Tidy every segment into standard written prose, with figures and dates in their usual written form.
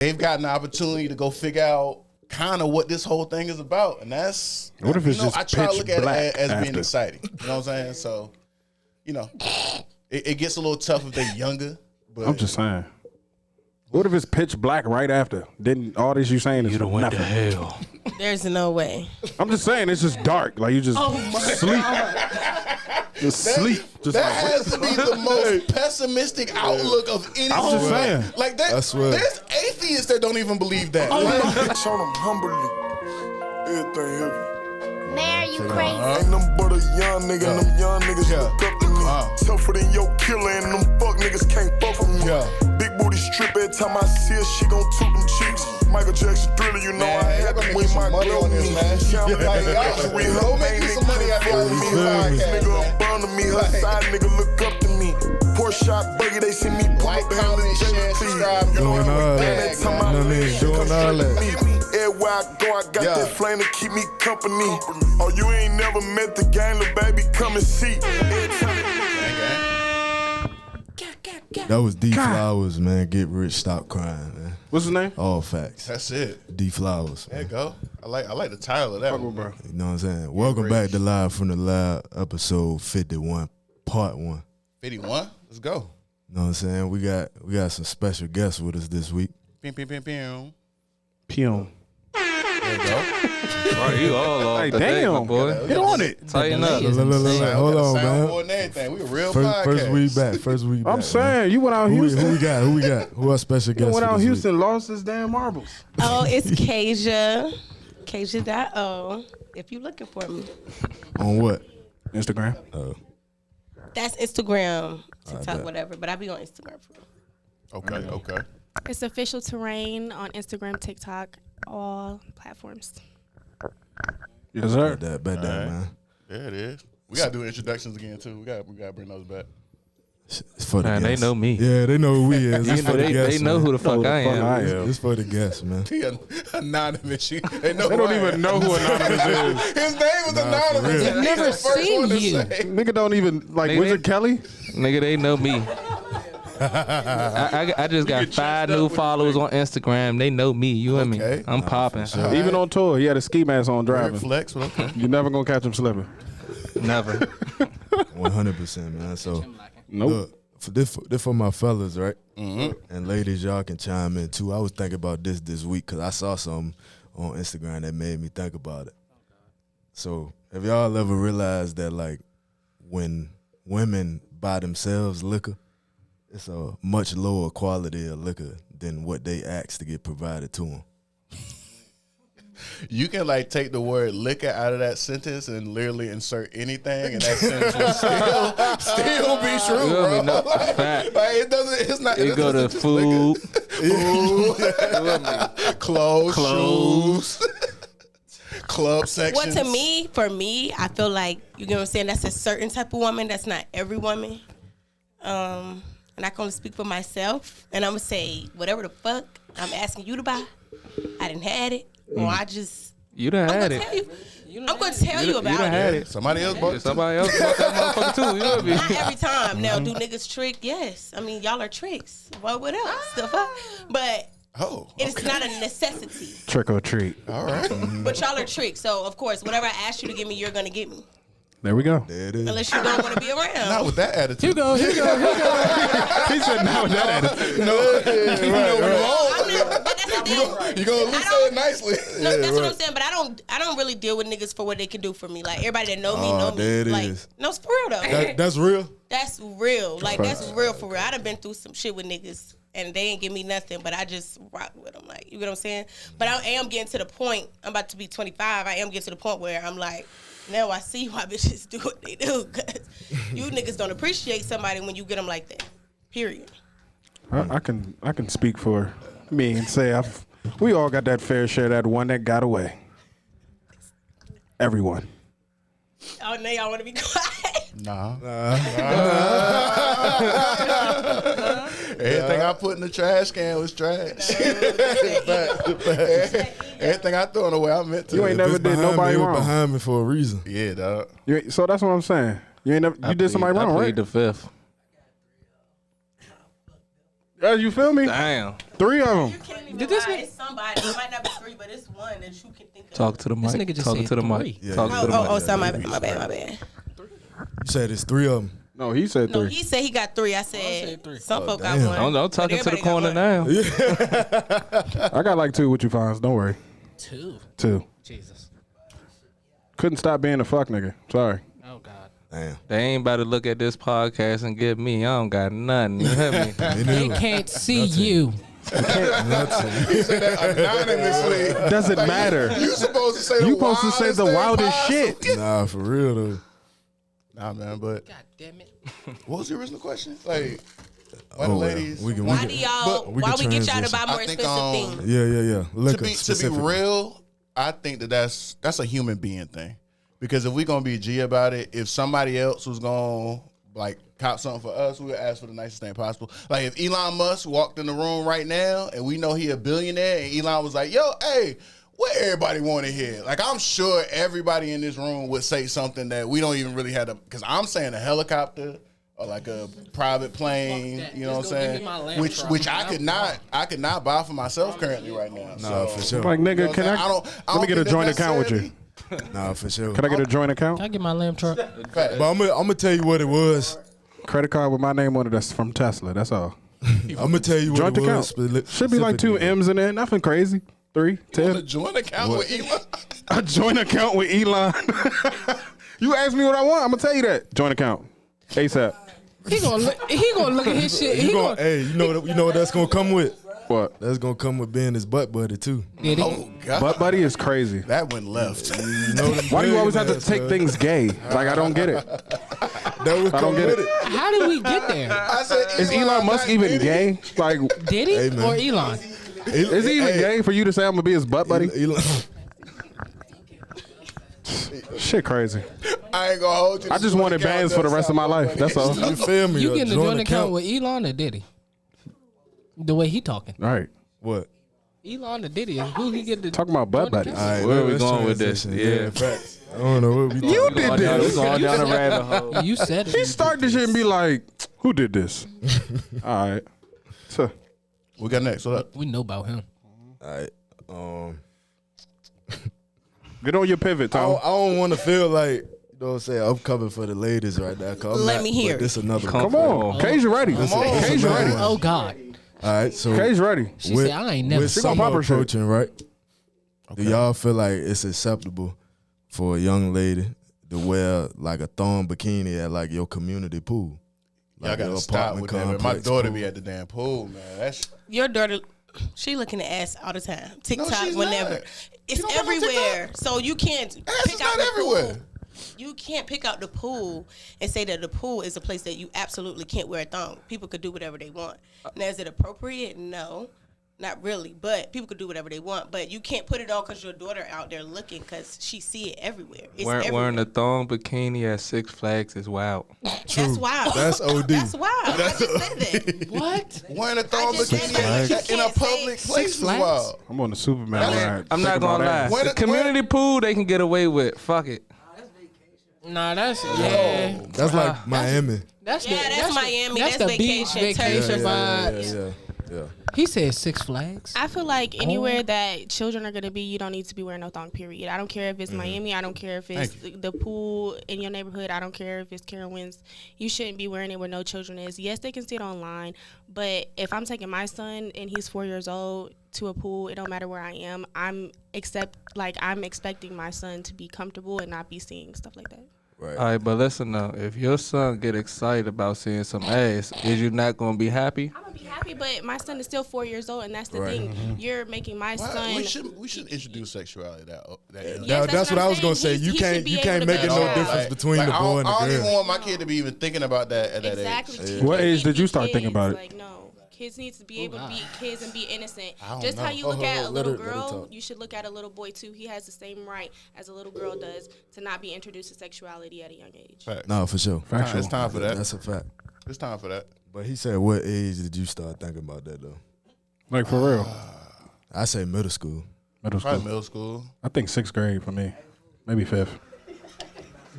they've gotten the opportunity to go figure out kind of what this whole thing is about, and that's what if it's just I try to look at it as after? being exciting. You know what I'm saying? So, it gets a little tough if they're younger. But I'm just saying. What if it's pitch black right after? Then all this you saying is nothing. To hell. There's no way. I'm just saying it's just dark. Like you just sleep. Just sleep. Just that has to be the most pessimistic outlook of any. I'm just saying. Like that. There's atheists that don't even believe that. Show them humbly. Everything heavy. Mayor, you crazy. Ain't nothing but a young nigga, and them young niggas look up to me. Tougher than your killer, and them fuck niggas can't fuck with me. Big booty strip, every time I see her, she gon' toot them cheeks. Michael Jackson Thriller, you know I had to win my glow on this, man. Go make me some money out of me. Nigga up under me, her side nigga look up to me. Poor shot buggy, they see me pull up behind the jelly. Doing all that. Doing all that. Everywhere I go, I got that flame to keep me company. Oh, you ain't never met the gang, little baby, come and see. That was D Flowers, man. Get rich, stop crying, man. What's his name? All facts. That's it. D Flowers. There you go. I like the title of that one, bro. You know what I'm saying? Welcome back to Live from the Lab, episode 51, part 1. 51. Let's go. You know what I'm saying? We got some special guests with us this week. Pim, pim, pim, pim. Pion. There you go. Bro, you all off Hey, the day, damn, my boy. Get on it. Tighten up. Hold on, man. Soundboard and everything. We a real podcast. First week back. I'm saying you went out Who Houston. we got? Who our special You guest? went for out this Houston, lost his damn marbles. Oh, it's Kasia. Kasia.o. If you looking for me. week? On what? Instagram. Oh. That's Instagram, TikTok, whatever. But I be on Instagram for real. Okay. It's Official Terrain on Instagram, TikTok, all platforms. Yes, sir. Bet that, man. There it is. We gotta do introductions again too. We gotta bring those back. It's for the Man, they guests. know me. Yeah, they know who we is. It's for the They guests, know man. who the fuck I am. It's for the guests, man. He anonymous. They They don't even know who Anonymous is. His name was anonymous. I've never seen you. Nigga don't even, like, Nigga, Wizard Kelly? Nigga, they know me. I just got 5 new followers on Instagram. They know me. You and me. Okay. I'm popping. Even on tour, he had a ski mask on driving. Flex, but okay. You're never gonna catch him slipping. Never. 100%, man. So, Nope. look, this for my fellas, right? Mm-hmm. And ladies, y'all can chime in too. I was thinking about this week because I saw something on Instagram that made me think about it. So, have y'all ever realized that, like, when women buy themselves liquor, it's a much lower quality of liquor than what they ask to get provided to them? You can like take the word liquor out of that sentence and literally insert anything, and that sentence will still be true, You bro. know me, no, fact. Like it doesn't. It's not. You it go to doesn't just food. liquor. Clothes, shoes, club sections. Well, for me, I feel like, you know what I'm saying, that's a certain type of woman. That's not every woman. And I can only speak for myself. And I'm going to say, whatever the fuck I'm asking you to buy, I didn't had it. Or I just... You done had it. I'm going to tell you about done had it. it. Somebody else bought it. Somebody else bought that motherfucker too. You know me. Not every time. Now, do niggas trick? Yes. I mean, y'all are tricks. What else? The fuck? But... It's not a necessity. Trick or treat. All right. But y'all are tricks. So, of course, whatever I ask you to give me, you're going to give me. There we go. There it is. Unless you don't want to be around. Not with that attitude. Here go. He said not with that attitude. But that's the thing. You gonna at least say it nicely. No, that's what I'm saying. But I don't really deal with niggas for what they can do for me. Like, everybody that know me, know me. there it like, is. no, it's for real though. That's real? That's real. Like, that's real for real. I done been through some shit with niggas and they ain't give me nothing, but I just rock with them. Like, you get what I'm saying? But I am getting to the point. I'm about to be 25. I am getting to the point where I'm like, now I see why bitches do what they do, because you niggas don't appreciate somebody when you get them like that. Period. I can speak for me and say we all got that fair share, that one that got away. Everyone. Oh, now y'all want to be quiet? Nah. Everything I put in the trash can was trash. Everything I throw away, I meant to. You ain't never did nobody wrong. Behind me for a reason. Yeah, dog. So that's what I'm saying. You ain't never. You did somebody wrong, I right? plead the fifth. You feel me? Damn. 3 of them. Did this it's somebody? It might not be 3, but it's one that you can think of. Talk to the mic. nigga just Talk said to the 3. mic. Yeah, Talk to the mic. Sorry, my bad. You said it's 3 of them. No, he said 3. No, he said he got 3. I said 3. Some folk got damn. 1. Don't talk into the Everybody got corner one. now. I got like 2 what you finds. Don't worry. 2. Jesus. Couldn't stop being a fuck nigga. Sorry. Oh God. Damn. They ain't about to look at this podcast and get me. I don't got nothing. You hear me? They can't see you. He said that anonymously. Doesn't matter. You supposed to say the You supposed to say the wildest possible. shit. Nah, for real though. Nah, man, but God damn it. what was the original question? Like, why the Oh, well. ladies? We can, Why do y'all? we Why can we get y'all to transition. buy more I think, expensive things? Yeah. Liquor to be specifically. real, I think that's a human being thing. Because if we gonna be G about it, if somebody else was gonna like cop something for us, we would ask for the nicest thing possible. Like if Elon Musk walked in the room right now and we know he a billionaire and Elon was like, yo, hey, what everybody want to hear? Like I'm sure everybody in this room would say something that we don't even really have to, because I'm saying a helicopter or like a private plane, you know what I'm saying? Which I could not buy for myself currently right now. Nah, for sure. Like, nigga, You know can what I'm I saying? I let me don't get a think joint that's account with you? Nah, for sure. Can I get a joint account? Can I get my lamb truck? But I'm gonna tell you what it was. Credit card with my name on it. That's from Tesla. That's all. I'm gonna tell you what Joint it was. account. Should be like 2 specifically. M's in there. Nothing crazy. 3, On a 10. joint account with Elon. A joint account with Elon. You ask me what I want, I'm gonna tell you that. Joint account. ASAP. He gonna look at his shit. You gonna, hey, you know what that's gonna come with? What? That's gonna come with being his butt buddy too. Oh God, Butt buddy is crazy. that went left. You know them Why do you always have to billionaires, take huh? things gay? Like I don't get it. That would I don't come get with it. it. How did we get there? I said, Is Elon Musk even gay? Like, Did he Hey, man. or Elon? is he even gay for you to say I'm gonna be his butt buddy? Elon, Shit, crazy. I ain't gonna hold you. I just wanted bands for the rest of my life. That's all. you feel me? You A getting a joint account with Elon or Diddy? The way he talking. All right. what? Elon or Diddy? Who he get the Talking about butt joint buddies. account? All right, Where we let's going with this? transition. Yeah. Facts. I don't know what we. You talking did about. this. We going down a rabbit hole. You said He it. started this shit and be like, who did this? All right. So, We got next. What up? We know about him. All right. get on your pivot, I Tom. don't want to feel like, you know what I'm saying, I'm coming for the ladies right now. Let me hear it. This another Come one. on. K's ready. K's ready. Oh God. All right, so K's ready. She said I ain't never. with She gonna summer pop her shit. approaching, right? Do y'all feel like it's acceptable for a young lady to wear like a thong bikini at like your community pool? Y'all Like gotta your stop with that. Man. My complex daughter pool? be at the damn pool, man. That's Your daughter, she looking at ass all the time. TikTok, she's whenever. not. It's You don't got no everywhere. So you can't ass pick is out not the everywhere. pool. You can't pick out the pool and say that the pool is a place that you absolutely can't wear a thong. People could do whatever they want. Now, is it appropriate? No, not really. But people could do whatever they want. But you can't put it on because your daughter out there looking because she see it everywhere. It's everywhere. Wearing a thong bikini at Six Flags is wild. That's wild. That's OD. That's wild. I just said that. What? wearing a thong I just said that. bikini You in a can't public say place Six is Flags? wild. I'm on the Superman ride. I'm not Think gonna about lie. that. When The it- community pool they can get away with. Fuck it. Nah, that's yeah. That's like Miami. That's Yeah, that's Miami. That's the vacation, beach vacation turn. vibes. Yeah. He said Six Flags. I feel like anywhere that children are gonna be, you don't need to be wearing no thong. Period. I don't care if it's Miami. I don't care if it's the pool in your neighborhood. I don't care if it's Carowinds. You shouldn't be wearing it where no children is. Yes, they can see it online, but if I'm taking my son and he's 4 years old to a pool, it don't matter where I am. I'm expecting my son to be comfortable and not be seeing stuff like that. Right. All right, but listen though, if your son get excited about seeing some ass, is you not gonna be happy? I'm gonna be happy, but my son is still 4 years old, and that's the Right. thing. You're making my son. We should introduce sexuality that young. Yes, That's what I was gonna say. He You should can't be you able can't to make be it no proud. difference between the I boy and don't the even girl. want my kid to be even thinking about that at that Exactly. age. Kids What age need to did you be start thinking kids. about it? Like, no. Kids need to be able to be kids and be innocent. don't Just know. how you look at a let little her- let her girl, talk. you should look at a little boy too. He has the same right as a little girl does to not be introduced to sexuality at a young age. Facts. No, for sure. It's time for that. That's a fact. It's time for that. But he said, what age did you start thinking about that though? Like for real. I say middle school. Middle Probably school. middle school. I think 6th grade for me. Maybe 5th.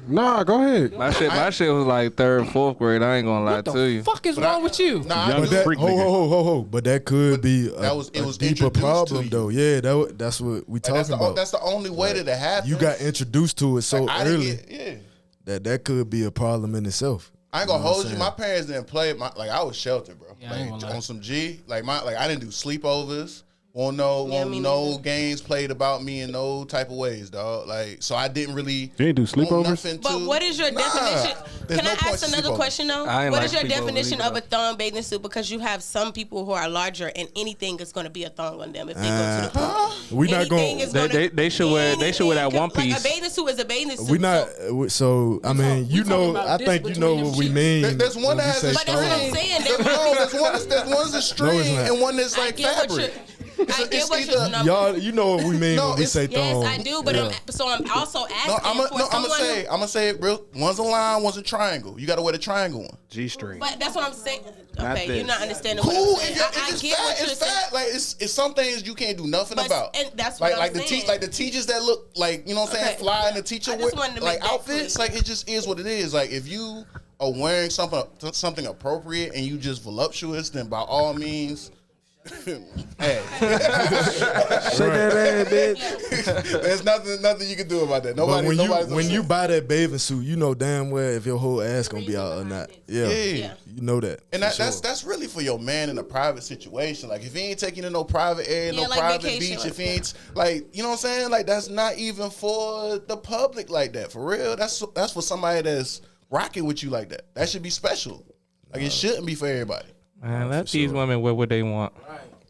Nah, go ahead. My shit was like 3rd, 4th grade. I ain't gonna lie to you. Fuck is wrong with you? Nah, But that, ho. But that could be a deeper problem, though. Yeah, that's what we talking about. That's the only way that it happens. You got introduced to it so early yeah. that could be a problem in itself. I ain't gonna hold you. My parents didn't play. I was sheltered, bro. Yeah, like on some G. I didn't do sleepovers. No games played about me in no type of ways, dog. Like, so I didn't really. You didn't do sleepovers? But what is your definition? Can I ask another question though? What is your definition of a thong bathing suit? Because you have some people who are larger, and anything is going to be a thong on them if they go to the pool. We not going. They should wear that one piece. Like a bathing suit is a bathing suit. We not. So I mean, I think you know what we mean. There's one that has a string. But that's what I'm saying. There's one that's a string and one that's like fabric. I get what y'all, you know what we mean when we say thong. Yes, I do, but I'm also asking I'm gonna say it real. One's a line, one's a triangle. You got to wear the triangle one. G-string. But that's what I'm saying. Okay, you're not understanding cool. what I'm saying. I get what you're saying. Like it's some things you can't do nothing about. And that's what I'm saying. Like the teachers that look like, you know what I'm saying, fly in the teacher with like outfits. Like it just is what it is. Like if you are wearing something appropriate and you just voluptuous, then by all means. Hey, shake that ass, bitch. There's nothing you can do about that. When you buy that bathing suit, you know damn well if your whole ass gonna be out or not. Yeah. You know that. And that's really for your man in a private situation. Like if he ain't taking you to no private area, no like private beach, if he ain't like, you know what I'm saying? Like that's not even for the public like that. For real. That's for somebody that's rocking with you like that. That should be special. Like it shouldn't be for everybody. Man, let these women wear what they want.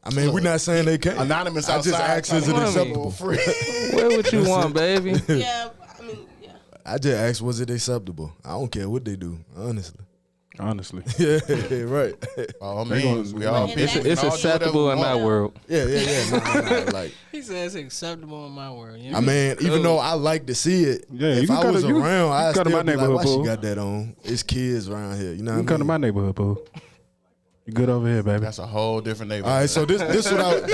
I mean, we're not saying they can't. Anonymous I outside. just asked, is it acceptable? Wear what you want, baby. Yeah, I mean, yeah. I just asked, was it acceptable? I don't care what they do, honestly. Yeah, right. Oh, man, it's acceptable in my world. Yeah. No. Like he says it's acceptable in my world. You know? I mean, even though I like to see it, if I was around, I'd still be like, why she got that on? It's kids around here. You know what I mean? Come to my neighborhood, boo. You good over here, baby? That's a whole different neighborhood. All right, so this what I was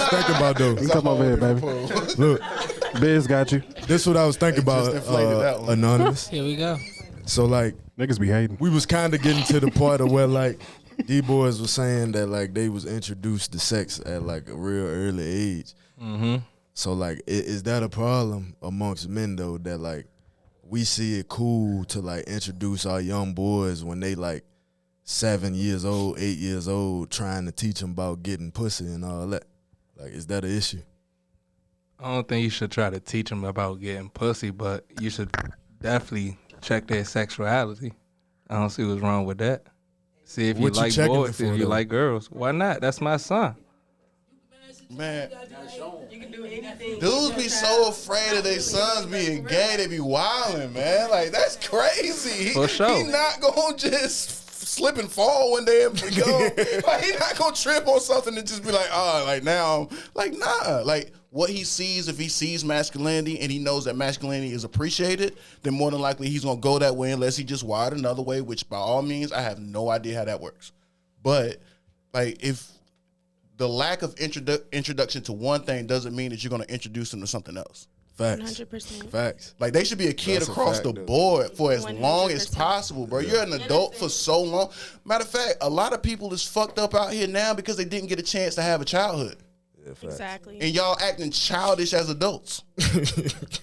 thinking about though. You come over here, baby. Look, Biz got you. This what I was thinking about. Anonymous. Here we go. So like niggas be hating. We was kind of getting to the part of where like D-boys was saying that like they was introduced to sex at like a real early age. Mm-hmm. So like, is that a problem amongst men though, that like we see it cool to like introduce our young boys when they like 7 years old, 8 years old, trying to teach them about getting pussy and all that? Like, is that an issue? I don't think you should try to teach them about getting pussy, but you should definitely check their sexuality. I don't see what's wrong with that. See if you like boys, if you like girls. Why not? That's my son. Man, dudes be so afraid of their sons being gay, they be wilding, man. Like, that's crazy. For sure. He not gonna just slip and fall one day and go. Like, he not gonna trip on something and just be like, now, like, nah. Like, what he sees, if he sees masculinity and he knows that masculinity is appreciated, then more than likely he's gonna go that way unless he just wired another way, which by all means, I have no idea how that works. But, like, if the lack of introduction to one thing doesn't mean that you're gonna introduce them to something else. Facts. 100%. Facts. Like, they should be a kid across the board for as long as possible, bro. You're an adult for so long. Matter of fact, a lot of people is fucked up out here now because they didn't get a chance to have a childhood. Yeah, exactly. And y'all acting childish as adults.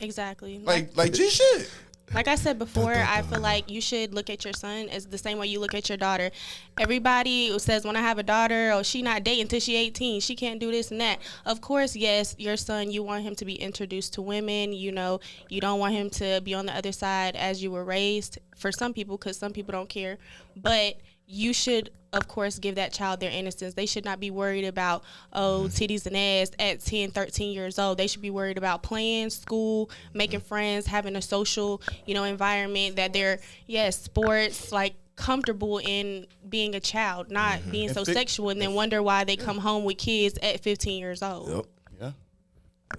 Exactly. Like G shit. Like I said before, I feel like you should look at your son as the same way you look at your daughter. Everybody says, when I have a daughter, oh, she not dating until she 18. She can't do this and that. Of course, yes, your son, you want him to be introduced to women. You know, you don't want him to be on the other side as you were raised for some people, because some people don't care. But you should, of course, give that child their innocence. They should not be worried about, titties and ass at 10, 13 years old. They should be worried about playing, school, making friends, having a social, environment that they're, sports, like, comfortable in being a child, not being so sexual, and then wonder why they come home with kids at 15 years old. Yep.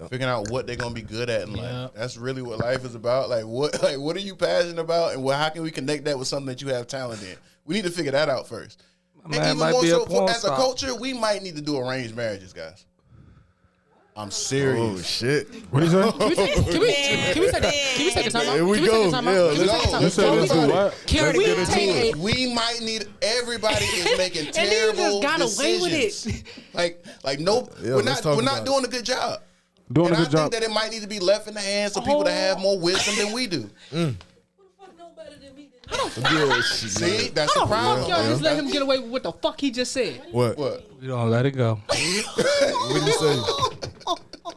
Figuring out what they're gonna be good at in life. That's really what life is about. Like what are you passionate about, and how can we connect that with something that you have talent in? We need to figure that out first. And even more so, as a culture, we might need to do arranged marriages, guys. I'm serious. Oh shit! What is that? Can we take a time out? Here we go. Let's take it. We might need everybody is making terrible decisions. Like no, we're not doing a good job. Doing and a good job. I think that it might need to be left in the hands of people that have more wisdom than we do. See, that's the problem. Y'all just let him get away with what the fuck he just said. What? We don't let it go. What did you say?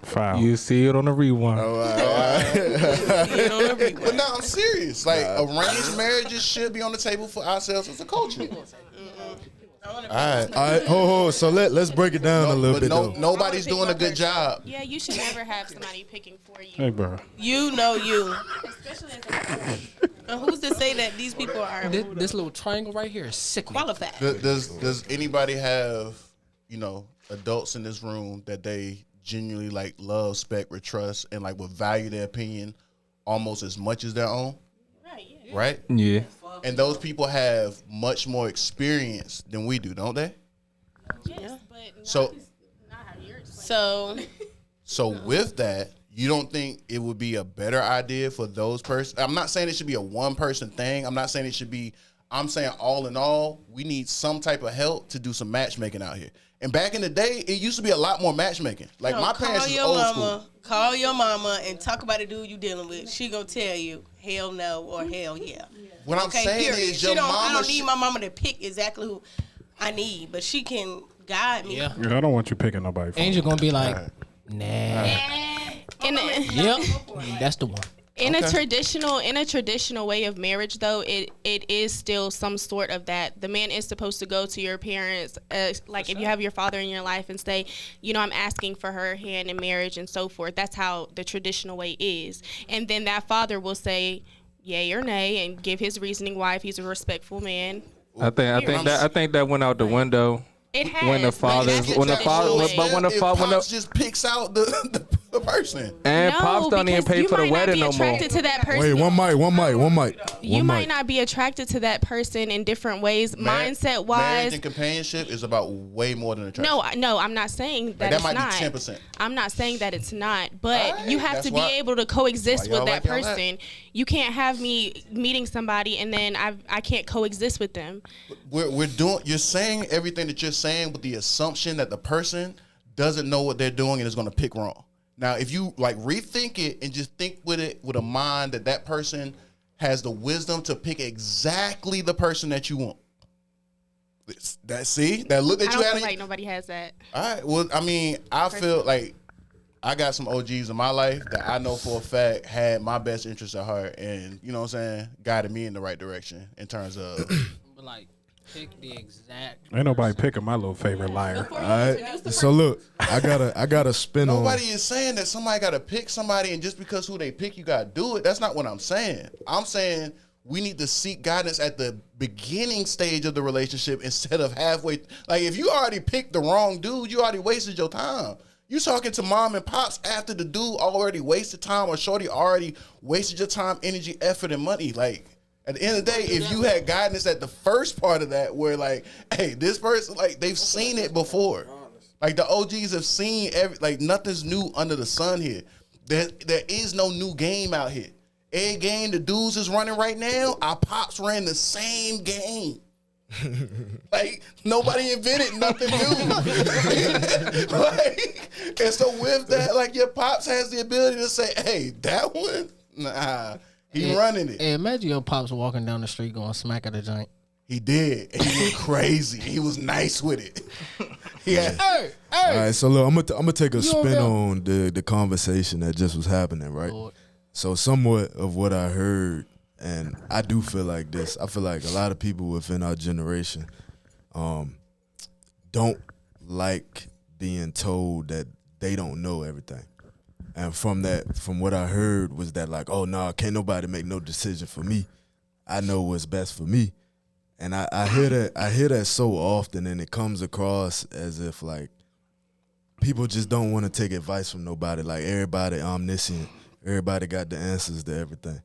Foul. You see it on the rewind. But no, I'm serious. Like arranged marriages should be on the table for ourselves as a culture. All right. So let's break it down a little bit. Nobody's doing a good job. Yeah, you should never have somebody picking for you. Hey, bro. You know you. Especially as a And who's to say that these people are This little triangle right here is sick. qualified? Does anybody have, adults in this room that they genuinely like love, respect, or trust, and like would value their opinion almost as much as their own? Right, yeah. Right? Yeah. And those people have much more experience than we do, don't they? Yes, but not how you're So explaining. So with that, you don't think it would be a better idea for those persons? I'm not saying it should be a one-person thing. I'm not saying it should be. I'm saying all in all, we need some type of help to do some matchmaking out here. And back in the day, it used to be a lot more matchmaking. Like my parents is old school. Call your mama and talk about the dude you dealing with. She gonna tell you hell no or hell yeah. What I'm saying is your mama. I don't need my mama to pick exactly who I need, but she can guide me. Yeah. I don't want you picking nobody. Angel gonna be like, nah. Yep, that's the one. In a traditional way of marriage, though, it is still some sort of that. The man is supposed to go to your parents, like if you have your father in your life, and say, I'm asking for her hand in marriage and so forth. That's how the traditional way is. And then that father will say yay or nay and give his reasoning why, if he's a respectful man. I think that went out the window. It has. When the father just picks out the person. And no, pops don't even pay for the wedding no more. To that person. Wait, one mic. You might not be attracted to that person in different ways, mindset wise. Marriage and companionship is about way more than attraction. No, I'm not saying that it's might not. be 10%. I'm not saying that it's not, but you have to be why- able to coexist with that like y'all person. You can't have me meeting somebody and then I can't coexist with them. You're saying everything that you're saying with the assumption that the person doesn't know what they're doing and is going to pick wrong. Now, if you like rethink it and just think with it with a mind that person has the wisdom to pick exactly the person that you want. That look that I you don't had. feel like nobody has that. All right. Well, I mean, I feel like I got some OGs in my life that I know for a fact had my best interest at heart, and you know what I'm saying, guided me in the right direction in terms of. But like, pick the exact. Ain't nobody picking my little favorite liar. All right. So look, I gotta spin on. Nobody is saying that somebody got to pick somebody, and just because who they pick, you got to do it. That's not what I'm saying. I'm saying we need to seek guidance at the beginning stage of the relationship instead of halfway. Like if you already picked the wrong dude, you already wasted your time. You talking to mom and pops after the dude already wasted time, or shorty already wasted your time, energy, effort, and money. Like at the end of the day, if you had guidance at the first part of that, where like, hey, this person, like they've seen it before. Like the OGs have seen nothing's new under the sun here. There is no new game out here. Every game the dudes is running right now, our pops ran the same game. Like nobody invented nothing new. And so with that, like your pops has the ability to say, hey, that one, nah, he running it. Hey, imagine your pops walking down the street going smack at a joint. He did. He was crazy. He was nice with it. Hey. All right, so look, I'm gonna take a spin on the conversation that just was happening, right? Lord. So somewhat of what I heard, and I do feel like this. I feel like a lot of people within our generation don't like being told that they don't know everything. And from what I heard was that like, oh no, can't nobody make no decision for me. I know what's best for me. And I hear that so often, and it comes across as if like people just don't want to take advice from nobody. Like everybody omniscient, everybody got the answers to everything.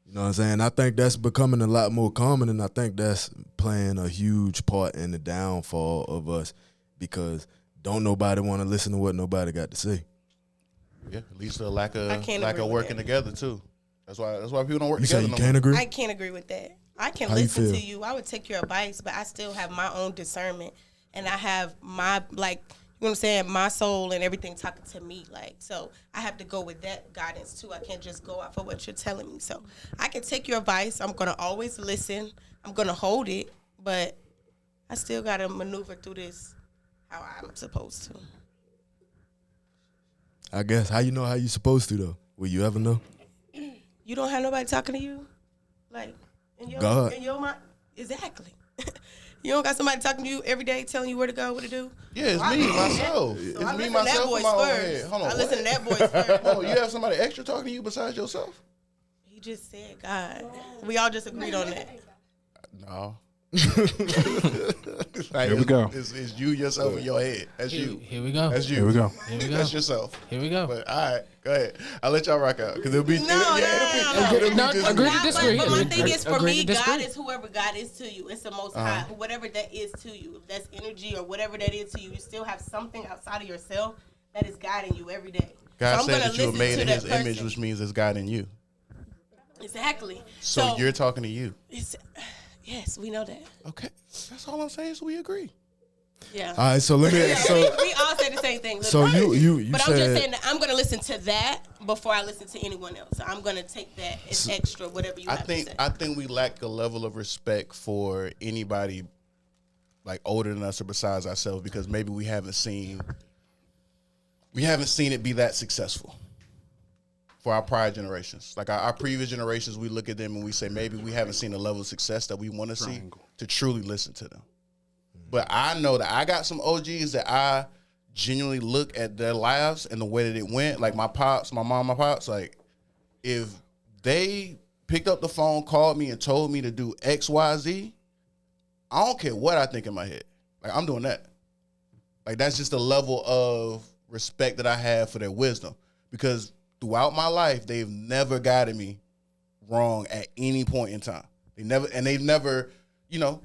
You know what I'm saying? I think that's becoming a lot more common, and I think that's playing a huge part in the downfall of us because don't nobody want to listen to what nobody got to say. Yeah, at least a lack of agree with working that. together too. That's why people don't work You together. say you no can't more. agree? I can't agree with that. I can How you listen to feel? you. I would take your advice, but I still have my own discernment, and I have my you know what I'm saying, my soul and everything talking to me. Like, so I have to go with that guidance too. I can't just go off of what you're telling me. So I can take your advice. I'm gonna always listen. I'm gonna hold it, but I still gotta maneuver through this how I'm supposed to. I guess. How you know how you supposed to though? Will you ever know? You don't have nobody talking to you, like in your mind. Exactly. You don't got somebody talking to you every day, telling you where to go, what to do. Yeah, it's me, myself. So It's I me, listen to that myself, in voice my own first. head. Hold on, I listen to what? that voice first. Oh, you have somebody extra talking to you besides yourself? He just said God. We all just agreed on that. No. Like, Here we go. It's you, yourself, in your head. That's you. Here we go. That's you. Here we go. Here we go. That's yourself. Here we go. But all right, go ahead. I'll let y'all rock out because it'll be No. it'll be No, just agree me. to disagree. But my thing is, for Agree me, to disagree. God is whoever God is to you. It's the most high. Whatever that is to you. If that's energy or whatever that is to you, you still have something outside of yourself that is guiding you every day. God so I'm said gonna that you were listen made to in that His image, person. which means it's God in you. Exactly. So you're talking to you. Yes, we know that. Okay, that's all I'm saying. So we agree. Yeah. All right, so let me. So we all say the same thing. So you But said, I'm just saying that I'm going to listen to that before I listen to anyone else. So I'm going to take that as extra, whatever you have to say. I think we lack a level of respect for anybody like older than us or besides ourselves because maybe we haven't seen it be that successful for our prior generations. Like our previous generations, we look at them and we say maybe we haven't seen the level of success that we want to see to truly listen to them. But I know that I got some OGs that I genuinely look at their lives and the way that it went. Like my pops, my mom, my pops, like if they picked up the phone, called me and told me to do X, Y, Z, I don't care what I think in my head. Like I'm doing that. Like that's just the level of respect that I have for their wisdom. Because throughout my life, they've never guided me wrong at any point in time. They've never, you know,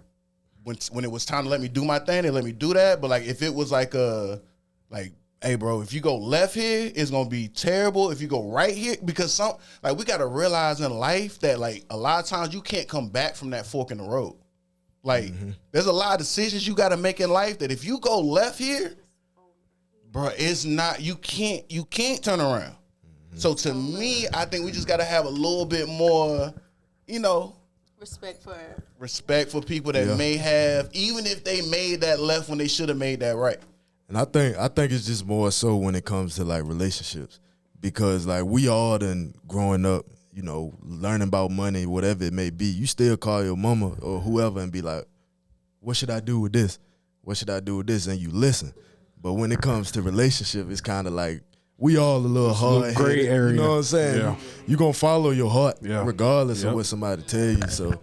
when it was time to let me do my thing, they let me do that. But like if it was like hey bro, if you go left here, it's gonna be terrible. If you go right here, because we gotta realize in life that like a lot of times you can't come back from that fork in the road. Like there's a lot of decisions you gotta make in life that if you go left here, bro, it's not you can't turn around. So to me, I think we just gotta have a little bit more, you know, respect for people that may have, even if they made that left when they should have made that right. and I think it's just more so when it comes to like relationships, because like we all done growing up, you know, learning about money, whatever it may be. You still call your mama or whoever and be like, "What should I do with this? What should I do with this?" And you listen. But when it comes to relationship, it's kind of like we all a little hard gray area. You know what I'm saying? Yeah. You gonna follow your heart regardless Yep. of what somebody tell you. So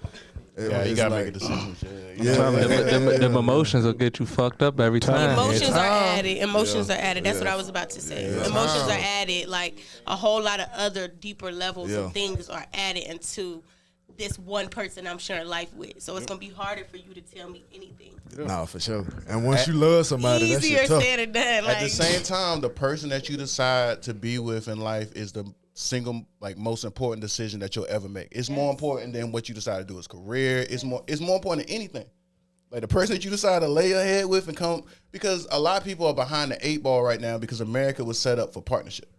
You gotta make a decision. Them emotions will get you fucked up every time. Emotions are added. Emotions are added. That's what I was about to say. Emotions are added. Like a whole lot of other deeper levels of things are added into this one person I'm sharing life with. So it's gonna be harder for you to tell me anything. Nah, for sure. And once you love somebody, that's Easier tough. said than done. At the same time, the person that you decide to be with in life is the single most important decision that you'll ever make. It's more important than what you decide to do as career. It's more important than anything. Like the person that you decide to lay your head with and come, because a lot of people are behind the 8 ball right now because America was set up for partnership.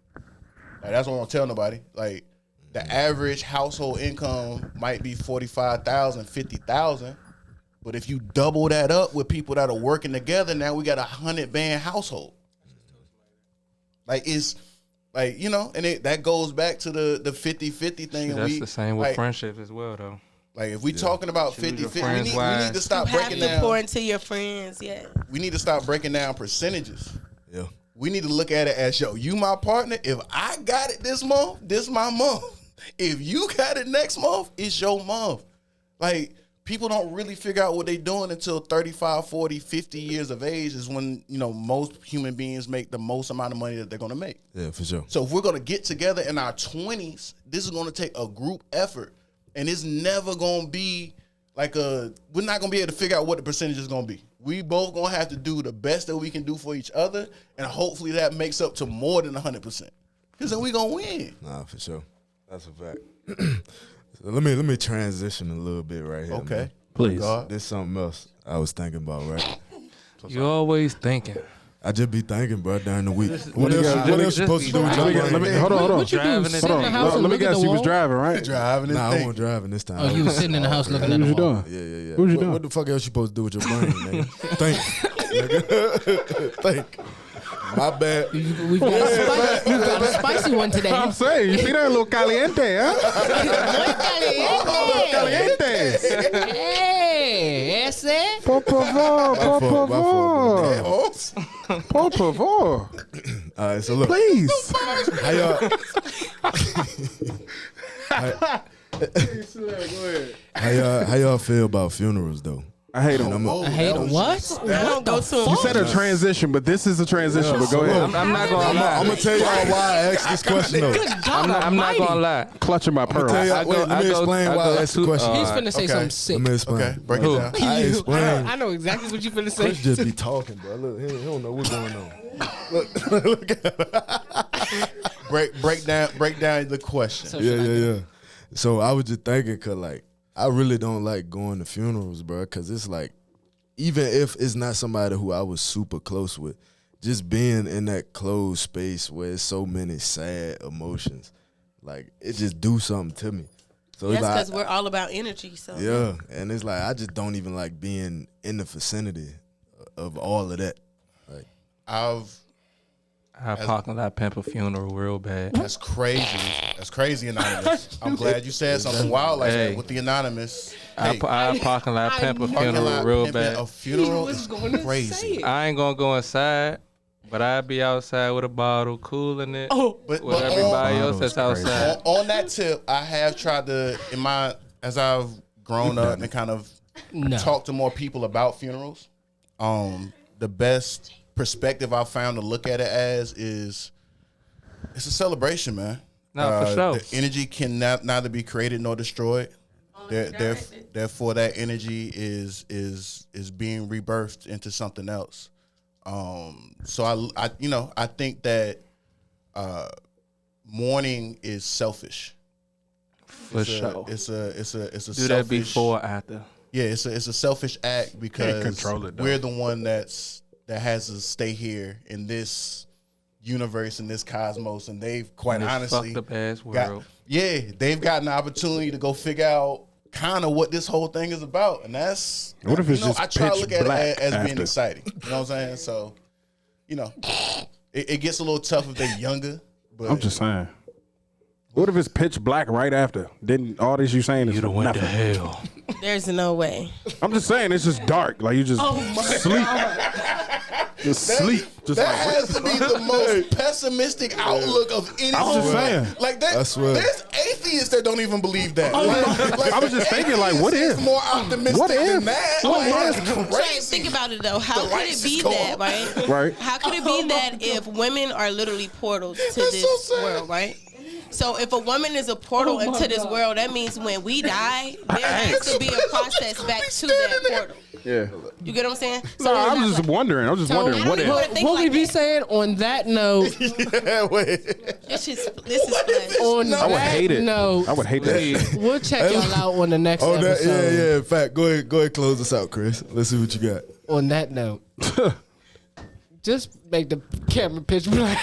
Like that's what I don't tell nobody. Like the average household income might be $45,000, $50,000. But if you double that up with people that are working together, now we got a 100-band household. Like it's like, you know, and that goes back to the 50-50 thing. Shit, that's the same with friendship as well, though. Like if we talking about 50-50, we need to stop you breaking have to down. pour into your friends, We need to stop breaking down percentages. Yeah. We need to look at it as, yo, you my partner. If I got it this month, this my month. If you got it next month, it's your month. Like, people don't really figure out what they're doing until 35, 40, 50 years of age is when, you know, most human beings make the most amount of money that they're going to make. Yeah, for sure. So if we're going to get together in our 20s, this is going to take a group effort. And it's never going to be like we're not going to be able to figure out what the percentage is going to be. We both going to have to do the best that we can do for each other. And hopefully that makes up to more than 100%. Because then we gonna win. Nah, for sure. That's a fact. So let me transition a little bit right here. Okay. Man. Please. There's something else I was thinking about, right? You always thinking. I just be thinking, bro, during the week. What you else you supposed to do with your brain? Hold on. What you do? Sit in the house and Let me look at guess, the you was wall? driving, right? Driving. Nah, I wasn't driving this time. Oh, you was sitting in the house looking at What the you wall. doing? Yeah. What was you doing? What the fuck else you supposed to do with your brain, nigga? Think. Nigga. Think. My bad. We've got a spicy one today. I'm saying, you see that little caliente, huh? Caliente. Hey, ese. Por favor, por fault, favor. Por favor. All right, so look. Please. How y'all? How y'all feel about funerals though? I hate them. I hate him. What? I don't go to You them. said a transition, but this is a transition. But go ahead. I'm not gonna lie. I'm gonna tell y'all why I asked this question though. I'm not gonna lie. Clutching my pearl. Tell y'all, I go- wait, let I me go- explain I why go I asked the to- question. He's finna say something sick. Let me explain. Okay, break it down. I explained. I know exactly what you finna say. Chris just be talking, bro. Look, he don't know what's going on. Look Break down the question. Yeah. So I was just thinking, cause like I really don't like going to funerals, bro. Cause it's like, even if it's not somebody who I was super close with, just being in that closed space where it's so many sad emotions, like it just do something to me. So That's it's like, because we're all about energy. So yeah, and it's like I just don't even like being in the vicinity of all of that. Like I parking lot pimp a funeral real bad. That's crazy, Anonymous. I'm glad you said something wild like that with the Anonymous. Hey, I parking lot pimp a parking funeral lot real pimping bad. A funeral is crazy. I ain't gonna go inside, but I'd be outside with a bottle, cooling it. But with everybody else that's crazy. outside. On that tip, I have tried to, as I've grown up and kind of talked to more people about funerals, the best perspective I've found to look at it as is it's a celebration, man. No, for sure. The energy can neither be created nor destroyed. Therefore, that energy is being rebirthed into something else. So I think that mourning is selfish. For sure. It's a Do selfish, that before or after. Yeah, it's a selfish act because control it, though. we're the one that has to stay here in this universe, in this cosmos, and they've quite In this honestly fucked up ass world. they've gotten the opportunity to go figure out kind of what this whole thing is about, and that's What if it's just I try to pitch look at black it as being after? exciting. You know what I'm saying? So, it gets a little tough if they're younger. But I'm just saying. What if it's pitch black right after? Then all this you saying is You'd have went to nothing. hell. there's no way. I'm just saying it's just dark. Like you just sleep. Just sleep. Just that like, has to be the most pessimistic outlook of any. I'm just saying. Like that. I swear. There's atheists that don't even believe that. I was just thinking, like, what atheists if? more optimistic What if? than that? What Like, if? that's Trey, crazy. think about it though. How The could it rice be is gone. that, right? Right. How could it be that if women are literally portals to this so sad. world, right? So if a woman is a portal into this world, that means when we die, there has to be a process back to that portal. Yeah. You get what I'm saying? No, I'm just wondering. I was just wondering what I don't if. even think What we like be that. saying on that note? Yeah, wait. This is flesh. On I would that hate it. note, I would hate that. we'll check y'all out on the next Oh, that, episode. yeah. In fact, go ahead, close us out, Chris. Let's see what you got. On that note, just make the camera pitch black.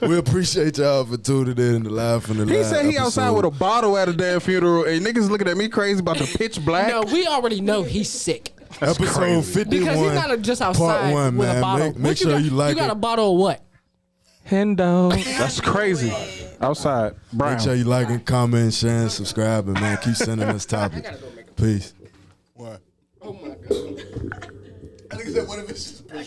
We appreciate y'all for tuning in to Live from the He Live said he outside episode. with a bottle at a damn funeral, and niggas looking at me crazy about the pitch black. No, we already know he's sick. episode crazy. 51. Because he's not just outside part one, with man. a bottle. Make What sure got? you like You got it. a bottle of what? Hen dog. That's crazy. Outside, brown. Make sure you like and comment, share, and subscribe, and man, keep sending us topics. Peace. What? Oh my god. I think he said, what if it's just